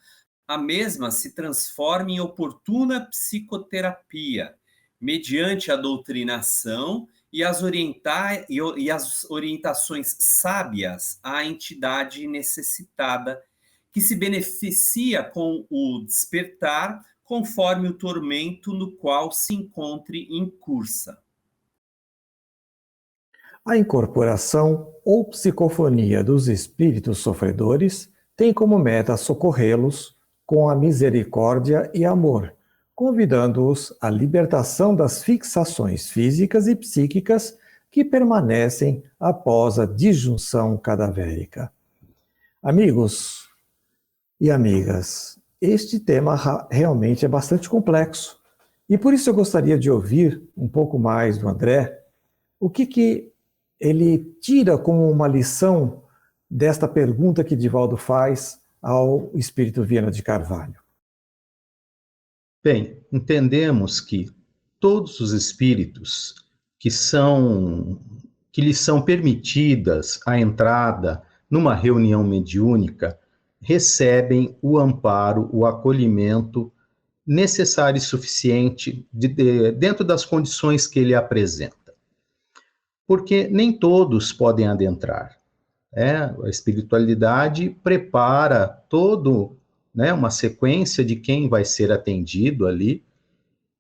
a mesma se transforme em oportuna psicoterapia, mediante a doutrinação e as orientações sábias à entidade necessitada, que se beneficia com o despertar, conforme o tormento no qual se encontre incursa. A incorporação ou psicofonia dos espíritos sofredores tem como meta socorrê-los com a misericórdia e amor, convidando-os à libertação das fixações físicas e psíquicas que permanecem após a disjunção cadavérica. Amigos e amigas, este tema realmente é bastante complexo, e por isso eu gostaria de ouvir um pouco mais do André, o que ele tira como uma lição desta pergunta que Edivaldo faz ao espírito Viana de Carvalho. Bem, entendemos que todos os espíritos que lhes são permitidas a entrada numa reunião mediúnica recebem o amparo, o acolhimento necessário e suficiente dentro das condições que ele apresenta. Porque nem todos podem adentrar. A espiritualidade prepara uma sequência de quem vai ser atendido ali,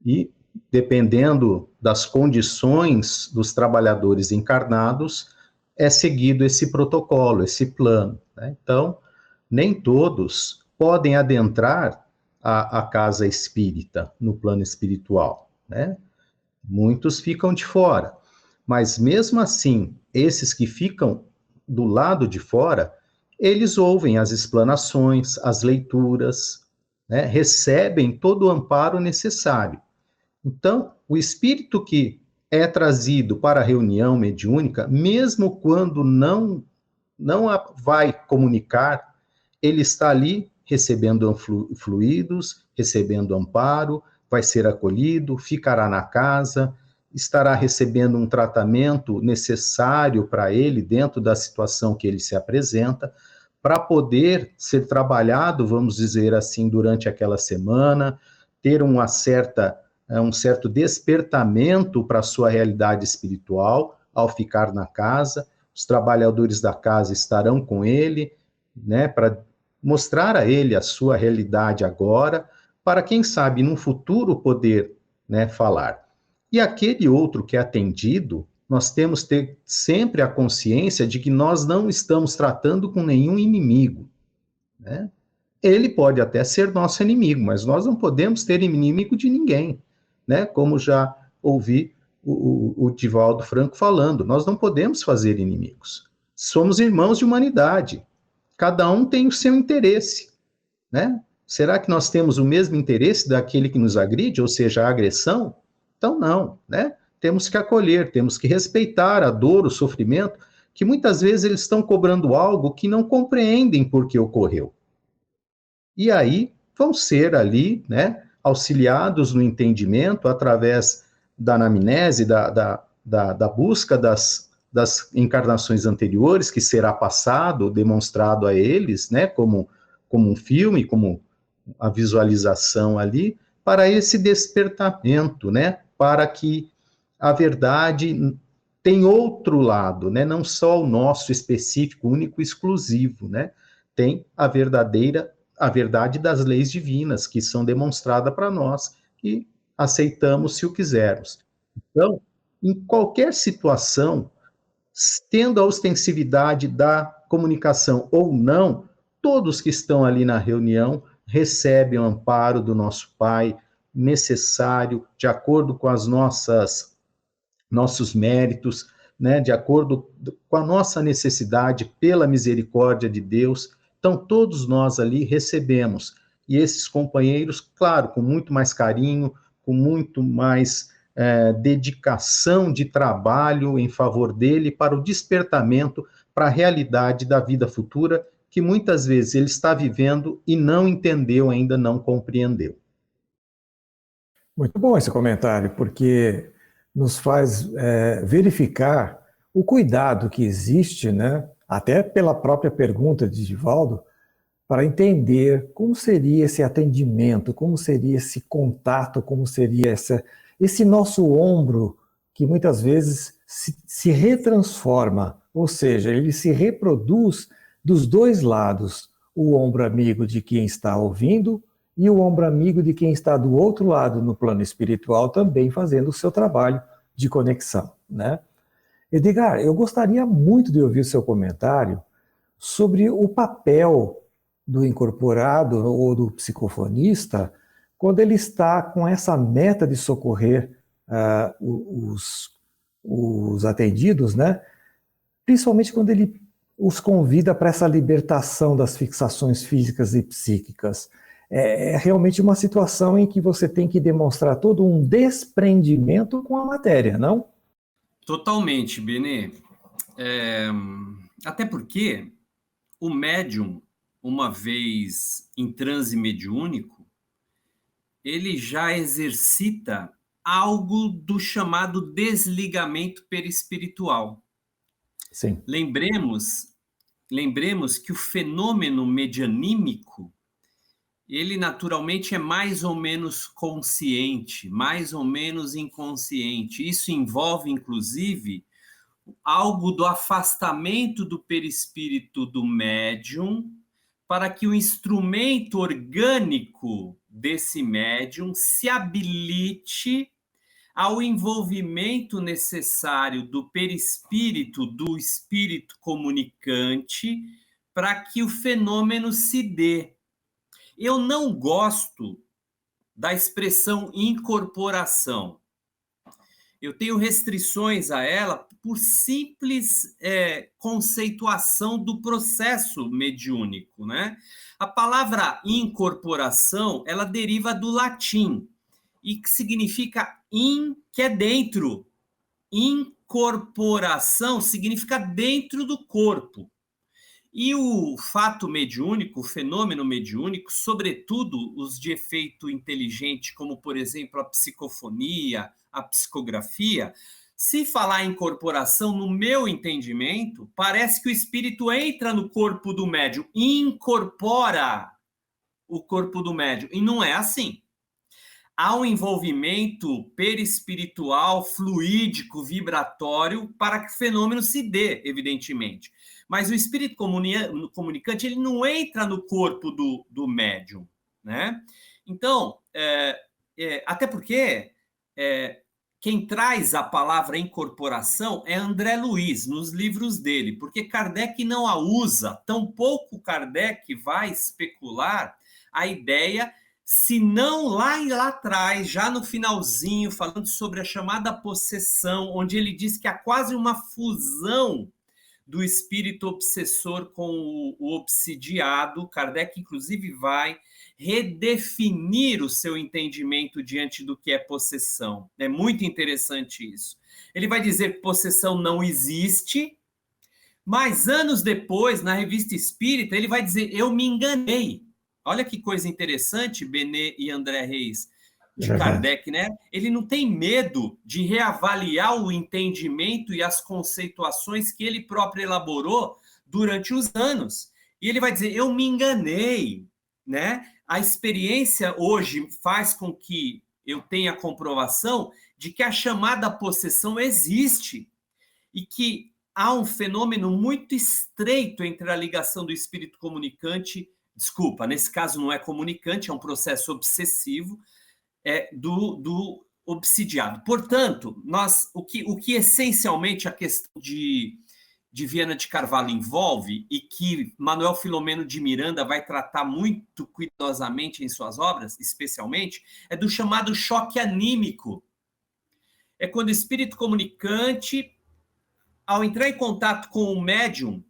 e dependendo das condições dos trabalhadores encarnados, é seguido esse protocolo, esse plano. Então, nem todos podem adentrar a casa espírita no plano espiritual. Muitos ficam de fora, mas mesmo assim, esses que ficam do lado de fora, eles ouvem as explanações, as leituras, recebem todo o amparo necessário. Então, o espírito que é trazido para a reunião mediúnica, mesmo quando não vai comunicar, ele está ali recebendo fluidos, recebendo amparo, vai ser acolhido, ficará na casa, estará recebendo um tratamento necessário para ele dentro da situação que ele se apresenta, para poder ser trabalhado, vamos dizer assim, durante aquela semana, ter um certo despertamento para a sua realidade espiritual ao ficar na casa. Os trabalhadores da casa estarão com ele, né, para mostrar a ele a sua realidade agora, para quem sabe no futuro poder, né, falar. E aquele outro que é atendido, nós temos que ter sempre a consciência de que nós não estamos tratando com nenhum inimigo, né? Ele pode até ser nosso inimigo, mas nós não podemos ter inimigo de ninguém, né? Como já ouvi o Divaldo Franco falando, nós não podemos fazer inimigos. Somos irmãos de humanidade. Cada um tem o seu interesse, né? Será que nós temos o mesmo interesse daquele que nos agride, ou seja, a agressão? Então, não, né? Temos que acolher, temos que respeitar a dor, o sofrimento, que muitas vezes eles estão cobrando algo que não compreendem por que ocorreu. E aí vão ser ali, né, auxiliados no entendimento através da anamnese, da busca das encarnações anteriores, que será passado, demonstrado a eles, né, como um filme, como a visualização ali, para esse despertamento, né, para que a verdade tem outro lado, né, não só o nosso específico, único, exclusivo, né, tem a verdade das leis divinas, que são demonstradas para nós, e aceitamos se o quisermos. Então, em qualquer situação, tendo a ostensividade da comunicação ou não, todos que estão ali na reunião recebem o amparo do nosso Pai, necessário, de acordo com as nossos méritos, né, de acordo com a nossa necessidade, pela misericórdia de Deus. Então, todos nós ali recebemos. E esses companheiros, claro, com muito mais carinho, com muito mais dedicação de trabalho em favor dele, para o despertamento, para a realidade da vida futura, que muitas vezes ele está vivendo e não entendeu ainda, não compreendeu. Muito bom esse comentário, porque nos faz verificar o cuidado que existe, né, até pela própria pergunta de Divaldo, para entender como seria esse atendimento, como seria esse contato, como seria esse nosso ombro, que muitas vezes se retransforma, ou seja, ele se reproduz dos dois lados, o ombro amigo de quem está ouvindo e o ombro amigo de quem está do outro lado, no plano espiritual, também fazendo o seu trabalho de conexão, né? Edgar, eu gostaria muito de ouvir o seu comentário sobre o papel do incorporado ou do psicofonista quando ele está com essa meta de socorrer os atendidos, né? Principalmente quando ele os convida para essa libertação das fixações físicas e psíquicas. É realmente uma situação em que você tem que demonstrar todo um desprendimento com a matéria, não? Totalmente, Benê. Até porque o médium, uma vez em transe mediúnico, ele já exercita algo do chamado desligamento perispiritual. Sim. Lembremos que o fenômeno medianímico, ele naturalmente é mais ou menos consciente, mais ou menos inconsciente. Isso envolve, inclusive, algo do afastamento do perispírito do médium para que o instrumento orgânico desse médium se habilite ao envolvimento necessário do perispírito, do espírito comunicante, para que o fenômeno se dê. Eu não gosto da expressão incorporação. Eu tenho restrições a ela por simples conceituação do processo mediúnico, né? A palavra incorporação, ela deriva do latim, e que significa in, que é dentro. Incorporação significa dentro do corpo. E o fato mediúnico, o fenômeno mediúnico, sobretudo os de efeito inteligente, como, por exemplo, a psicofonia, a psicografia, se falar em incorporação, no meu entendimento, parece que o espírito entra no corpo do médium, incorpora o corpo do médium, e não é assim. Há um envolvimento perispiritual, fluídico, vibratório, para que o fenômeno se dê, evidentemente. Mas o espírito comunicante, ele não entra no corpo do médium, né? Então, até porque quem traz a palavra incorporação é André Luiz, nos livros dele, porque Kardec não a usa, tampouco Kardec vai especular a ideia, se não lá atrás, já no finalzinho, falando sobre a chamada possessão, onde ele diz que há quase uma fusão do espírito obsessor com o obsidiado. Kardec, inclusive, vai redefinir o seu entendimento diante do que é possessão. É muito interessante isso. Ele vai dizer que possessão não existe, mas anos depois, na Revista Espírita, ele vai dizer, eu me enganei. Olha que coisa interessante, Benet e André Reis, de Kardec, né? Ele não tem medo de reavaliar o entendimento e as conceituações que ele próprio elaborou durante os anos. E ele vai dizer, eu me enganei, né? A experiência hoje faz com que eu tenha a comprovação de que a chamada possessão existe e que há um fenômeno muito estreito entre a ligação do espírito comunicante, desculpa, nesse caso não é comunicante, é um processo obsessivo, do obsidiado. Portanto, o que essencialmente a questão de Viana de Carvalho envolve, e que Manuel Filomeno de Miranda vai tratar muito cuidadosamente em suas obras, especialmente, é do chamado choque anímico. É quando o espírito comunicante, ao entrar em contato com o médium,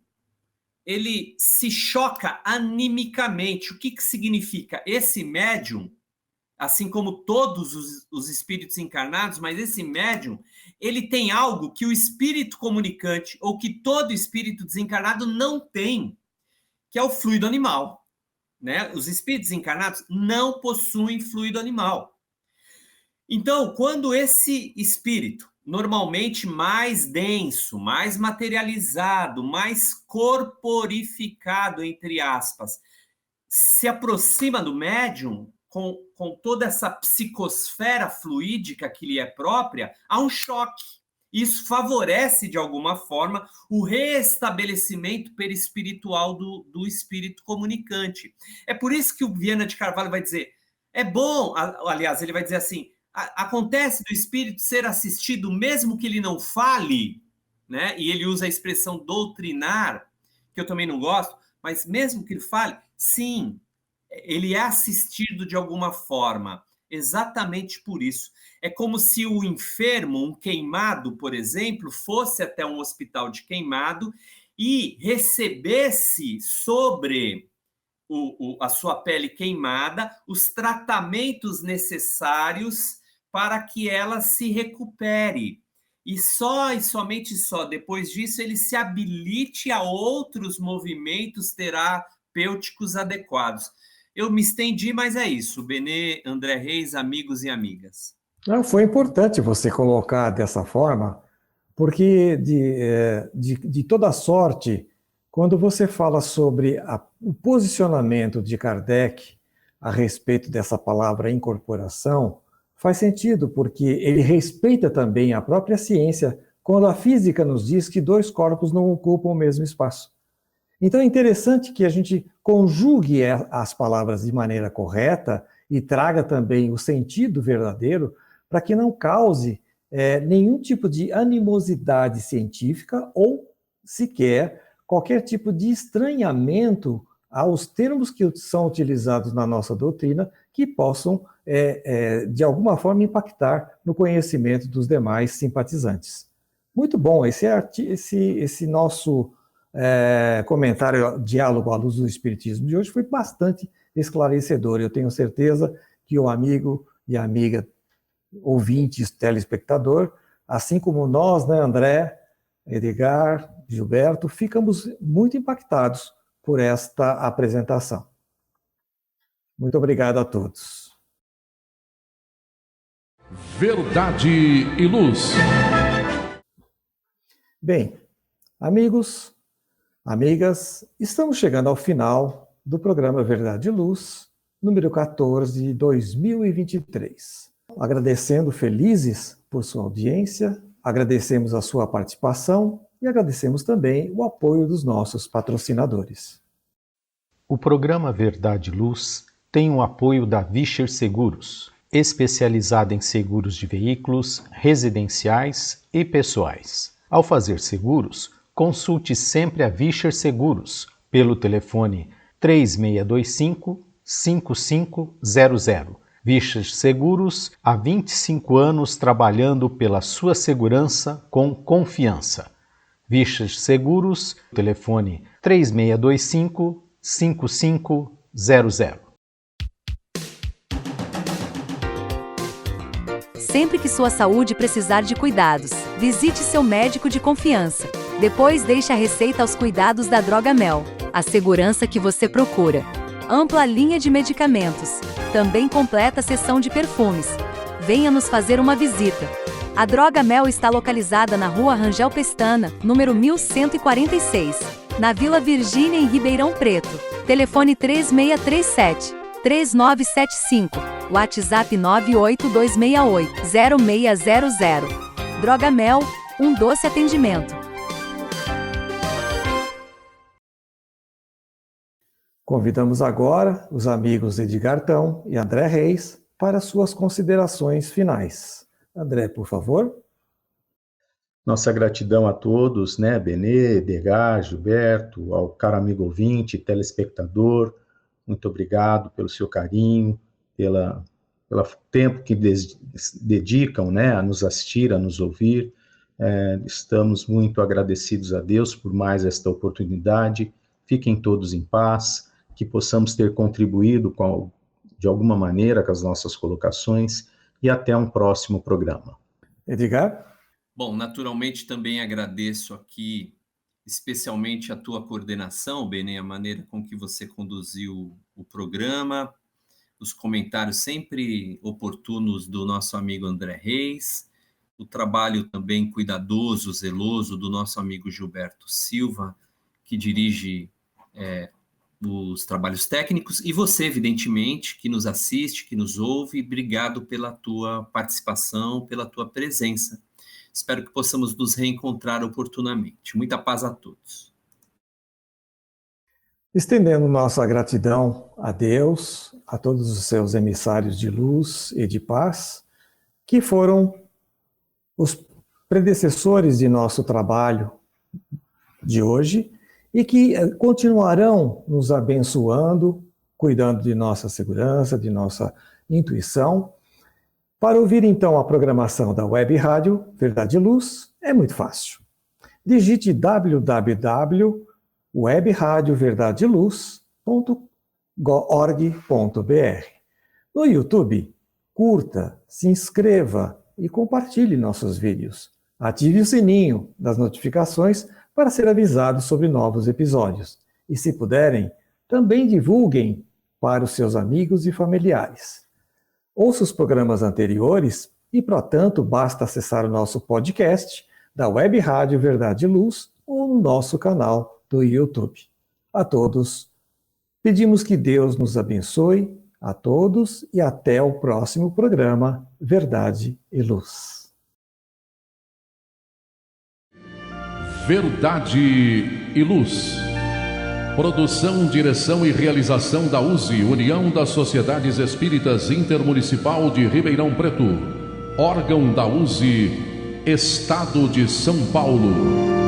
ele se choca animicamente. O que significa? Esse médium, assim como todos os espíritos encarnados, mas esse médium, ele tem algo que o espírito comunicante, ou que todo espírito desencarnado não tem, que é o fluido animal, né? Os espíritos encarnados não possuem fluido animal. Então, quando esse espírito, normalmente mais denso, mais materializado, mais corporificado, entre aspas, se aproxima do médium, com toda essa psicosfera fluídica que lhe é própria, há um choque. Isso favorece, de alguma forma, o reestabelecimento perispiritual do espírito comunicante. É por isso que o Viana de Carvalho vai dizer, é bom, aliás, ele vai dizer assim, acontece do espírito ser assistido mesmo que ele não fale, né? E ele usa a expressão doutrinar, que eu também não gosto, mas mesmo que ele fale, sim, ele é assistido de alguma forma, exatamente por isso. É como se o enfermo, um queimado, por exemplo, fosse até um hospital de queimado e recebesse sobre a sua pele queimada os tratamentos necessários para que ela se recupere. E somente depois disso ele se habilite a outros movimentos terapêuticos adequados. Eu me estendi, mas é isso. Benet, André Reis, amigos e amigas. Não, foi importante você colocar dessa forma, porque de toda sorte, quando você fala sobre o posicionamento de Kardec a respeito dessa palavra incorporação, faz sentido, porque ele respeita também a própria ciência, quando a física nos diz que dois corpos não ocupam o mesmo espaço. Então é interessante que a gente conjugue as palavras de maneira correta e traga também o sentido verdadeiro para que não cause nenhum tipo de animosidade científica ou sequer qualquer tipo de estranhamento aos termos que são utilizados na nossa doutrina que possam, de alguma forma, impactar no conhecimento dos demais simpatizantes. Muito bom, esse nosso comentário, diálogo à luz do Espiritismo de hoje foi bastante esclarecedor. Eu tenho certeza que o amigo e a amiga ouvinte, telespectador, assim como nós, né, André, Edgar, Gilberto, ficamos muito impactados por esta apresentação. Muito obrigado a todos. Verdade e Luz. Bem, amigos, amigas, estamos chegando ao final do programa Verdade e Luz, número 14 de 2023. Agradecendo felizes por sua audiência, agradecemos a sua participação e agradecemos também o apoio dos nossos patrocinadores. O programa Verdade e Luz tem o apoio da Vischer Seguros, especializada em seguros de veículos, residenciais e pessoais. Ao fazer seguros, consulte sempre a Vischer Seguros pelo telefone 3625-5500. Vischer Seguros, há 25 anos trabalhando pela sua segurança com confiança. Vischer Seguros, telefone 3625-5500. Sempre que sua saúde precisar de cuidados, visite seu médico de confiança. Depois deixe a receita aos cuidados da Droga Mel, a segurança que você procura. Ampla linha de medicamentos. Também completa a seção de perfumes. Venha nos fazer uma visita. A Droga Mel está localizada na Rua Rangel Pestana, número 1146, na Vila Virgínia, em Ribeirão Preto. Telefone 3637-3975. WhatsApp 98268-0600. Droga Mel, um doce atendimento. Convidamos agora os amigos Edgartão e André Reis para suas considerações finais. André, por favor. Nossa gratidão a todos, né, Benê, Edgar, Gilberto, ao caro amigo ouvinte, telespectador. Muito obrigado pelo seu carinho, pelo tempo que dedicam, né, a nos assistir, a nos ouvir. Estamos muito agradecidos a Deus por mais esta oportunidade. Fiquem todos em paz, que possamos ter contribuído de alguma maneira com as nossas colocações, e até um próximo programa. Edgar? Bom, naturalmente também agradeço aqui, especialmente a tua coordenação, Benê, a maneira com que você conduziu o programa, os comentários sempre oportunos do nosso amigo André Reis, o trabalho também cuidadoso, zeloso do nosso amigo Gilberto Silva, que dirige os trabalhos técnicos, e você, evidentemente, que nos assiste, que nos ouve. Obrigado pela tua participação, pela tua presença. Espero que possamos nos reencontrar oportunamente. Muita paz a todos. Estendendo nossa gratidão a Deus, a todos os seus emissários de luz e de paz, que foram os predecessores de nosso trabalho de hoje, e que continuarão nos abençoando, cuidando de nossa segurança, de nossa intuição. Para ouvir, então, a programação da Web Rádio Verdade e Luz, é muito fácil. Digite www.webradioverdadeluz.org.br. No YouTube, curta, se inscreva e compartilhe nossos vídeos. Ative o sininho das notificações para ser avisado sobre novos episódios. E, se puderem, também divulguem para os seus amigos e familiares. Ouça os programas anteriores e, portanto, basta acessar o nosso podcast da Web Rádio Verdade e Luz ou no nosso canal do YouTube. A todos, pedimos que Deus nos abençoe, a todos, e até o próximo programa Verdade e Luz. Verdade e Luz. Produção, direção e realização da USE, União das Sociedades Espíritas Intermunicipal de Ribeirão Preto. Órgão da USE, Estado de São Paulo.